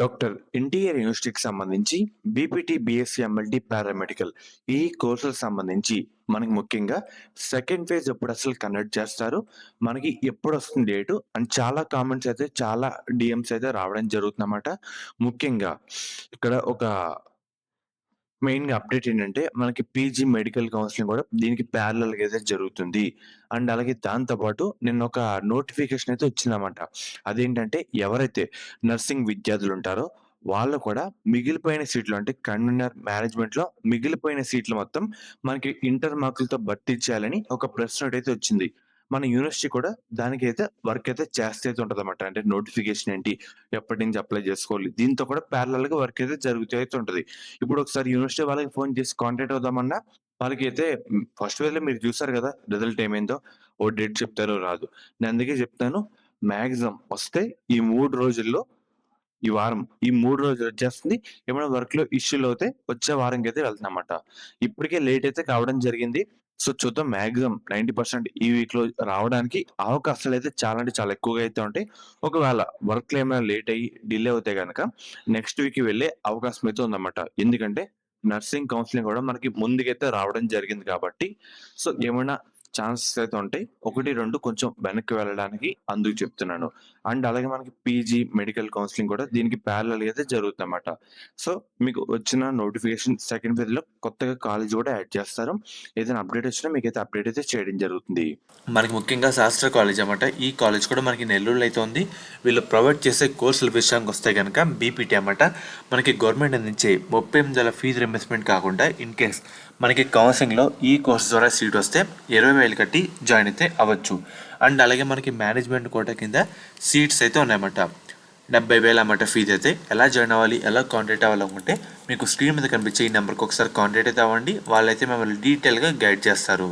Doctor NTR యూనివర్సిటీకి సంబంధించి BPT, BSc, MLT, paramedical ఈ కోర్సులకు సంబంధించి మనకి ముఖ్యంగా సెకండ్ ఫేజ్ ఎప్పుడు అసలు కండక్ట్ చేస్తారు? మనకి ఎప్పుడొస్తుంది డేటు? అండ్ చాలా కామెంట్స్ అయితే చాలా డీఎమ్స్ అయితే రావడం జరుగుతుందన్నమాట. ముఖ్యంగా ఇక్కడ ఒక మెయిన్‌గా అప్డేట్ ఏంటంటే, మనకి పీజీ మెడికల్ కౌన్సెలింగ్ కూడా దీనికి ప్యారలల్‌గా అయితే జరుగుతుంది. అండ్ అలాగే దాంతో పాటు నిన్నొక నోటిఫికేషన్ అయితే వచ్చిందన్నమాట. అదేంటంటే, ఎవరైతే నర్సింగ్ విద్యార్థులుంటారో, వాళ్ళు కూడా మిగిలిపోయిన సీట్లు అంటే కన్వీనర్ మేనేజ్మెంట్‌లో మిగిలిపోయిన సీట్లు మొత్తం మనకి ఇంటర్ మార్కులతో భర్తీ చేయాలని ఒక ప్రెస్ నోట్ అయితే వచ్చింది. మన యూనివర్సిటీ కూడా దానికైతే వర్క్ అయితే చేస్తే అయితే ఉంటదన్నమాట. అంటే నోటిఫికేషన్ ఏంటి? ఎప్పటినుంచి అప్లై చేసుకోవాలి? దీంతో కూడా ప్యారలల్‌గా వర్క్ అయితే జరుగుతూ అయితే ఉంటది. ఇప్పుడు ఒకసారి యూనివర్సిటీ వాళ్ళకి ఫోన్ చేసి కాంటాక్ట్ అవుదామన్నా, వాళ్ళకైతే ఫస్ట్ వేవ్‌లో మీరు చూసారు గదా! రిజల్ట్ ఏమైందో. ఓ డేట్ చెప్తారో రాదు. నేను అందుకే చెప్తాను మాక్సిమం వస్తే ఈ 3 రోజుల్లో ఈ వారం ఈ 3 రోజులు వచ్చేస్తుంది. ఏమైనా వర్క్‌లో ఇష్యూలవుతే వచ్చే వారంకైతే వెళ్తుందన్నమాట. ఇప్పటికే లేట్ అయితే కావడం జరిగింది. సో, చూద్దాం మాక్సిమం 90% ఈ వీక్‌లో రావడానికి అవకాశాలైతే చాలా అంటే చాలా ఎక్కువగా అయితే ఉంటాయి. ఒకవేళ వర్క్‌లో ఏమైనా లేట్ అయ్యి డిలే అవుతే గనక నెక్స్ట్ వీక్ వెళ్ళే అవకాశం అయితే ఉందన్నమాట. ఎందుకంటే నర్సింగ్ కౌన్సెలింగ్ కూడా మనకి ముందుకైతే రావడం జరిగింది కాబట్టి, సో, ఏమైనా ఛాన్సెస్ అయితే ఉంటాయి. 1, 2 కొంచెం వెనక్కి వెళ్ళడానికి అందుకు చెప్తున్నాను. అండ్ అలాగే మనకి పీజీ మెడికల్ కౌన్సెలింగ్ కూడా దీనికి ప్యారలల్‌గా అయితే జరుగుతుందన్నమాట. సో, మీకు వచ్చిన నోటిఫికేషన్ సెకండ్ ఫేజ్‌లో కొత్తగా కాలేజ్ కూడా యాడ్ చేస్తారు. ఏదైనా అప్డేట్ వచ్చినా మీకైతే అప్డేట్ అయితే చేయడం జరుగుతుంది. మనకి ముఖ్యంగా శాస్త్ర కాలేజ్ అన్నమాట. ఈ కాలేజ్ కూడా మనకి నెల్లూరులో అయితే ఉంది. వీళ్ళు ప్రొవైడ్ చేసే కోర్సుల విషయానికి వస్తే కనుక బీపీటీ అన్నమాట. మనకి గవర్నమెంట్ అందించే 38,000 ఫీజు రింబర్స్మెంట్ కాకుండా ఇన్ కేస్ మనకి కౌన్సిలింగ్లో ఈ కోర్స్ ద్వారా సీట్ వస్తే 20,000 కట్టి జాయిన్ అయితే అవ్వచ్చు. అండ్ అలాగే మనకి మేనేజ్మెంట్ కోటా కింద సీట్స్ అయితే ఉన్నాయన్నమాట. 70,000 అన్నమాట ఫీజు అయితే. ఎలా జాయిన్ అవ్వాలి, ఎలా కాంటాక్ట్ అవ్వాలనుకుంటే మీకు స్క్రీన్ మీద కనిపించే ఈ నెంబర్కి ఒకసారి కాంటాక్ట్ అయితే అవ్వండి. వాళ్ళైతే మిమ్మల్ని డీటెయిల్గా గైడ్ చేస్తారు.